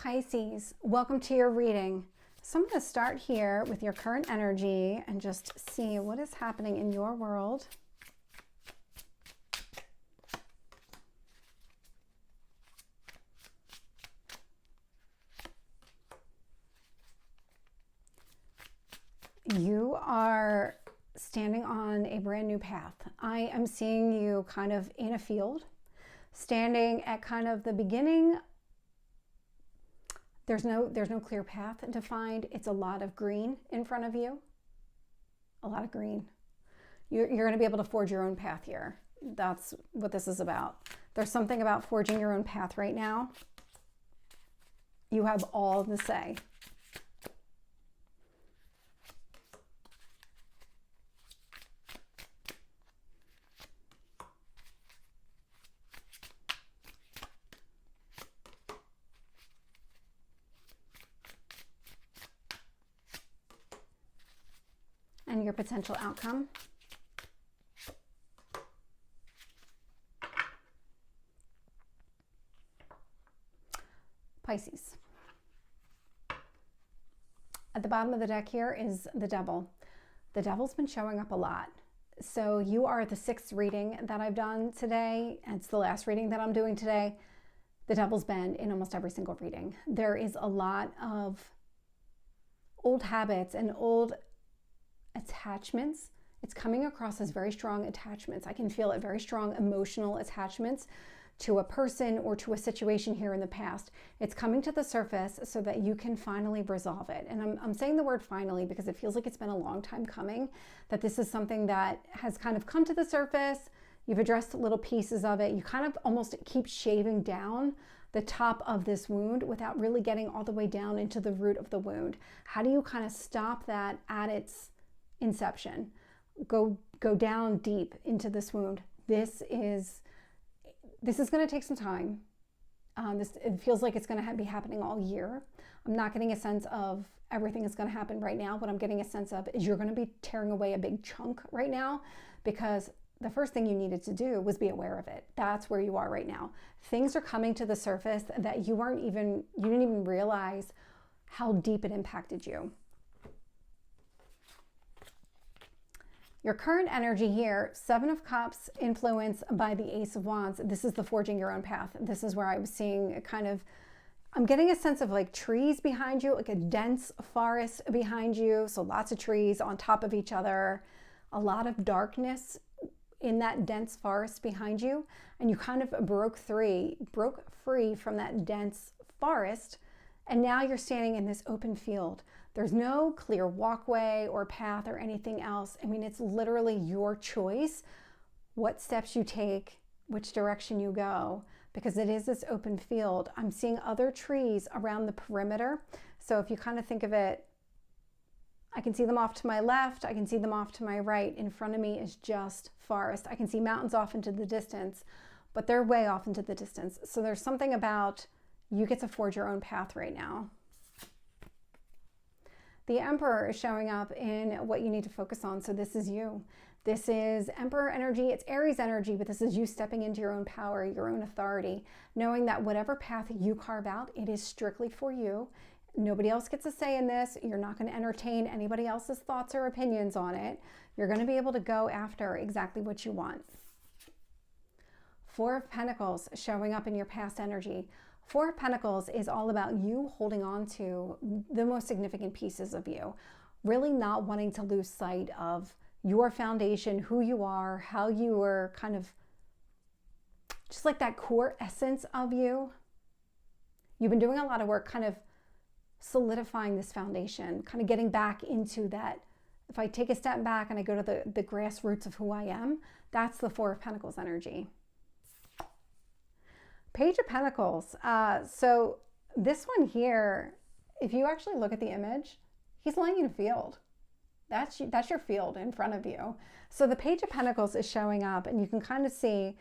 Pisces, welcome to your reading. So I'm going to start here with your current energy and just see what is happening in your world. You are standing on a brand new path. I am seeing you kind of in a field, standing at kind of the beginning. There's no clear path defined. It's a lot of green in front of you. A lot of green. You're going to be able to forge your own path here. That's what this is about. There's something about forging your own path right now. You have all the say. And your potential outcome. Pisces. At the bottom of the deck here is the devil. The devil's been showing up a lot. So you are the 6th reading that I've done today. And it's the last reading that I'm doing today. The devil's been in almost every single reading. There is a lot of old habits and old attachments. It's coming across as very strong attachments. I can feel it, very strong emotional attachments to a person or to a situation here in the past. It's coming to the surface so that you can finally resolve it. And I'm saying the word finally because it feels like it's been a long time coming, that this is something that has kind of come to the surface. You've addressed little pieces of it. You kind of almost keep shaving down the top of this wound without really getting all the way down into the root of the wound. How do you kind of stop that at its inception? Go down deep into this wound. This is going to take some time. It feels like it's going to be happening all year. I'm not getting a sense of everything is going to happen right now. What I'm getting a sense of is you're going to be tearing away a big chunk right now, because the first thing you needed to do was be aware of it. That's where you are right now. Things are coming to the surface that you didn't even realize how deep it impacted you. Your current energy here, 7 of Cups, influenced by the Ace of Wands. This is the forging your own path. This is where I was seeing I'm getting a sense of like trees behind you, like a dense forest behind you. So lots of trees on top of each other, a lot of darkness in that dense forest behind you. And you kind of broke free from that dense forest. And now you're standing in this open field. There's no clear walkway or path or anything else. I mean, it's literally your choice what steps you take, which direction you go, because it is this open field. I'm seeing other trees around the perimeter. So if you kind of think of it, I can see them off to my left. I can see them off to my right. In front of me is just forest. I can see mountains off into the distance, but they're way off into the distance. So there's something about you get to forge your own path right now. The Emperor is showing up in what you need to focus on. So this is you. This is Emperor energy. It's Aries energy, but this is you stepping into your own power, your own authority, knowing that whatever path you carve out, it is strictly for you. Nobody else gets a say in this. You're not going to entertain anybody else's thoughts or opinions on it. You're going to be able to go after exactly what you want. 4 of Pentacles showing up in your past energy. 4 of Pentacles is all about you holding on to the most significant pieces of you, really not wanting to lose sight of your foundation, who you are, how you were, kind of just like that core essence of you. You've been doing a lot of work kind of solidifying this foundation, kind of getting back into that. If I take a step back and I go to the grassroots of who I am, that's the 4 of Pentacles energy. Page of Pentacles. So this one here, if you actually look at the image, he's laying in a field. That's your field in front of you. So the Page of Pentacles is showing up, and you can kind of see,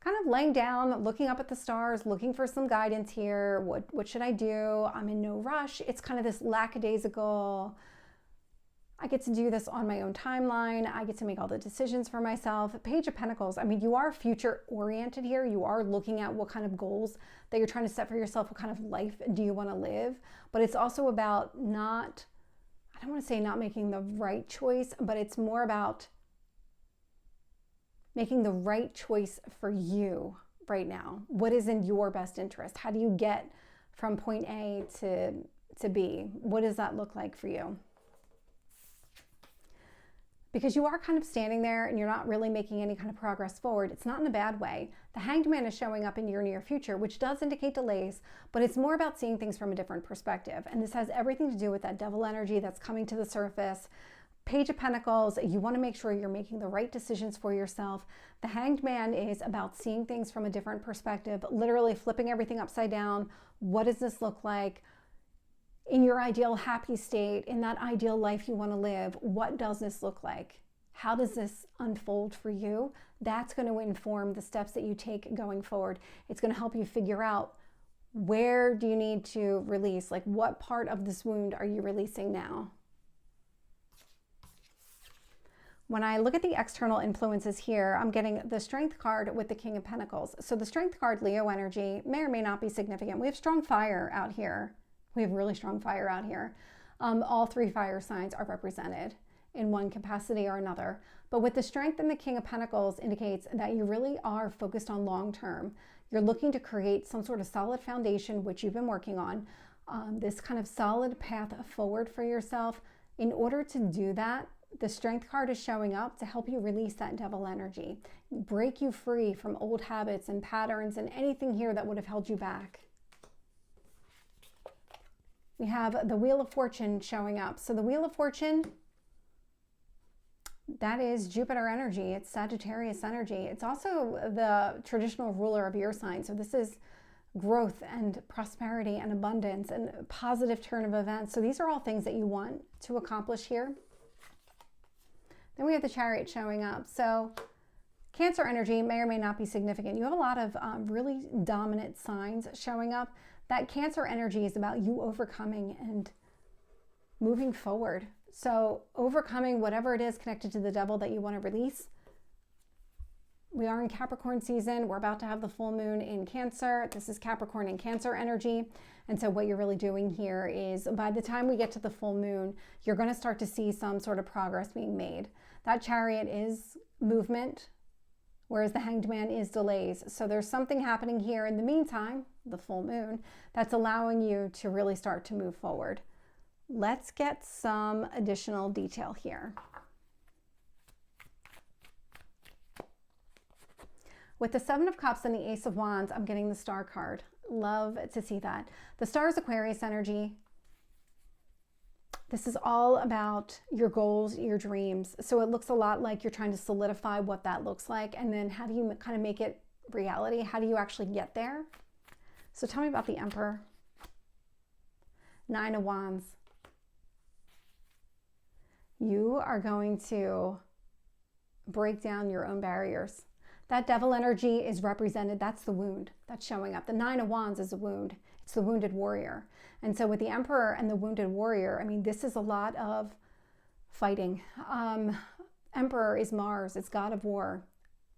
kind of laying down, looking up at the stars, looking for some guidance here. What should I do? I'm in no rush. It's kind of this lackadaisical, I get to do this on my own timeline. I get to make all the decisions for myself. Page of Pentacles, I mean, you are future oriented here. You are looking at what kind of goals that you're trying to set for yourself. What kind of life do you want to live? But it's also about not, I don't want to say not making the right choice, but it's more about making the right choice for you right now. What is in your best interest? How do you get from point A to B? What does that look like for you? Because you are kind of standing there and you're not really making any kind of progress forward. It's not in a bad way. The Hanged Man is showing up in your near future, which does indicate delays, but it's more about seeing things from a different perspective. And this has everything to do with that devil energy that's coming to the surface. Page of Pentacles, you want to make sure you're making the right decisions for yourself. The Hanged Man is about seeing things from a different perspective, literally flipping everything upside down. What does this look like? In your ideal happy state, in that ideal life you want to live, what does this look like? How does this unfold for you? That's going to inform the steps that you take going forward. It's going to help you figure out, where do you need to release? Like, what part of this wound are you releasing now? When I look at the external influences here, I'm getting the Strength card with the King of Pentacles. So the Strength card, Leo energy, may or may not be significant. We have strong fire out here. We have really strong fire out here. All three fire signs are represented in one capacity or another. But with the Strength and the King of Pentacles indicates that you really are focused on long term. You're looking to create some sort of solid foundation, which you've been working on, this kind of solid path forward for yourself. In order to do that, the Strength card is showing up to help you release that devil energy, break you free from old habits and patterns and anything here that would have held you back. We have the Wheel of Fortune showing up. So the Wheel of Fortune, that is Jupiter energy. It's Sagittarius energy. It's also the traditional ruler of your sign. So this is growth and prosperity and abundance and a positive turn of events. So these are all things that you want to accomplish here. Then we have the Chariot showing up. So Cancer energy may or may not be significant. You have a lot of really dominant signs showing up. That Cancer energy is about you overcoming and moving forward. So overcoming whatever it is connected to the devil that you want to release. We are in Capricorn season. We're about to have the full moon in Cancer. This is Capricorn and Cancer energy. And so what you're really doing here is, by the time we get to the full moon, you're going to start to see some sort of progress being made. That Chariot is movement, whereas the Hanged Man is delays. So there's something happening here in the meantime, the full moon, that's allowing you to really start to move forward. Let's get some additional detail here. With the Seven of Cups and the Ace of Wands, I'm getting the Star card. Love to see that. The Star is Aquarius energy. This is all about your goals, your dreams. So it looks a lot like you're trying to solidify what that looks like. And then how do you kind of make it reality? How do you actually get there? So tell me about the Emperor. Nine of Wands. You are going to break down your own barriers. That devil energy is represented. That's the wound that's showing up. The Nine of Wands is a wound. It's the wounded warrior. And so with the Emperor and the wounded warrior, I mean, this is a lot of fighting. Emperor is Mars. It's God of war.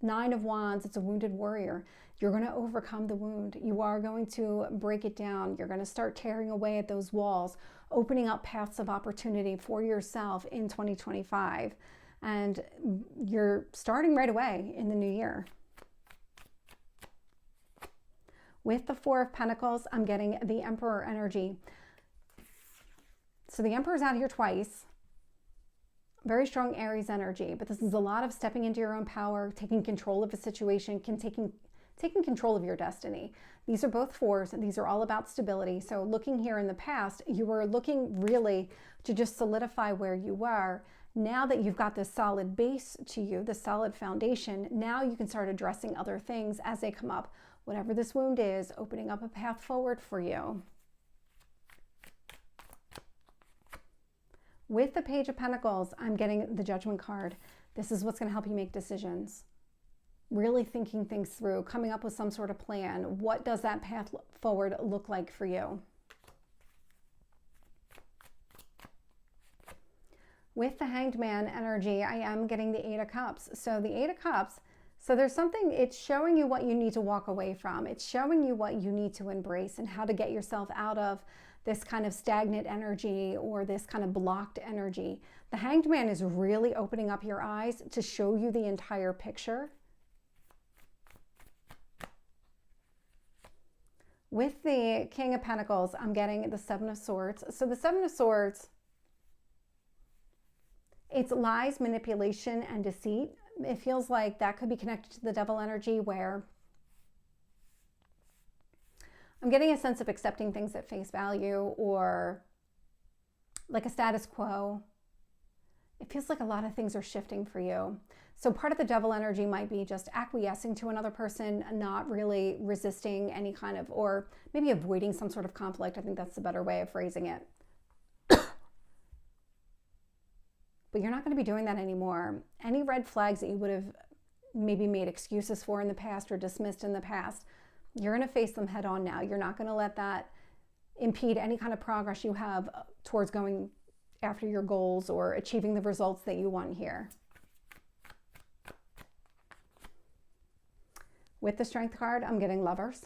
Nine of Wands, it's a wounded warrior. You're going to overcome the wound. You are going to break it down. You're going to start tearing away at those walls, opening up paths of opportunity for yourself in 2025. And you're starting right away in the new year. With the Four of Pentacles, I'm getting the Emperor energy. So the Emperor's out here twice. Very strong Aries energy, but this is a lot of stepping into your own power, taking control of a situation, taking control of your destiny. These are both fours, and these are all about stability. So looking here in the past, you were looking really to just solidify where you were. Now that you've got this solid base to you, the solid foundation, now you can start addressing other things as they come up. Whatever this wound is, opening up a path forward for you. With the Page of Pentacles, I'm getting the Judgment card. This is what's going to help you make decisions. Really thinking things through, coming up with some sort of plan. What does that path forward look like for you? With the Hanged Man energy, I am getting the Eight of Cups. So the Eight of Cups, so there's something, it's showing you what you need to walk away from. It's showing you what you need to embrace and how to get yourself out of this kind of stagnant energy or this kind of blocked energy. The Hanged Man is really opening up your eyes to show you the entire picture. With the King of Pentacles, I'm getting the Seven of Swords. So the Seven of Swords, it's lies, manipulation, and deceit. It feels like that could be connected to the devil energy, where I'm getting a sense of accepting things at face value, or like a status quo. It feels like a lot of things are shifting for you. So part of the devil energy might be just acquiescing to another person, not really resisting any kind of, or maybe avoiding some sort of conflict. I think that's the better way of phrasing it. But you're not going to be doing that anymore. Any red flags that you would have maybe made excuses for in the past or dismissed in the past, you're going to face them head on now. You're not going to let that impede any kind of progress you have towards going after your goals or achieving the results that you want here. With the Strength card, I'm getting Lovers.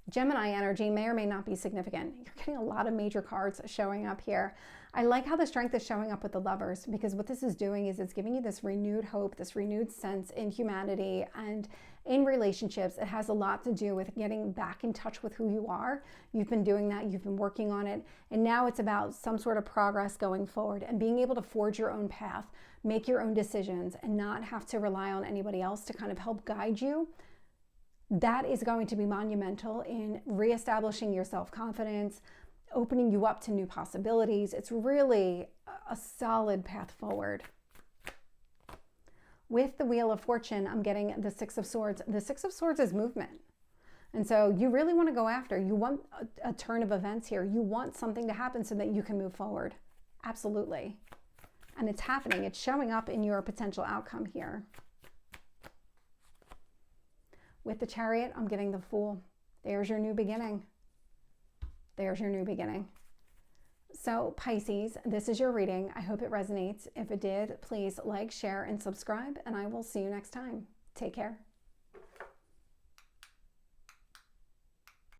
Gemini energy may or may not be significant. You're getting a lot of major cards showing up here. I like how the Strength is showing up with the Lovers, because what this is doing is it's giving you this renewed hope, this renewed sense in humanity and in relationships. It has a lot to do with getting back in touch with who you are. You've been doing that, you've been working on it, and now it's about some sort of progress going forward and being able to forge your own path, make your own decisions, and not have to rely on anybody else to kind of help guide you. That is going to be monumental in reestablishing your self-confidence, opening you up to new possibilities. It's really a solid path forward. With the Wheel of Fortune, I'm getting the Six of Swords. The Six of Swords is movement. And so you really want to go after. You want a turn of events here. You want something to happen so that you can move forward. Absolutely. And it's happening. It's showing up in your potential outcome here. With the Chariot, I'm getting the Fool. There's your new beginning. There's your new beginning. So Pisces, this is your reading. I hope it resonates. If it did, please like, share, and subscribe, and I will see you next time. Take care.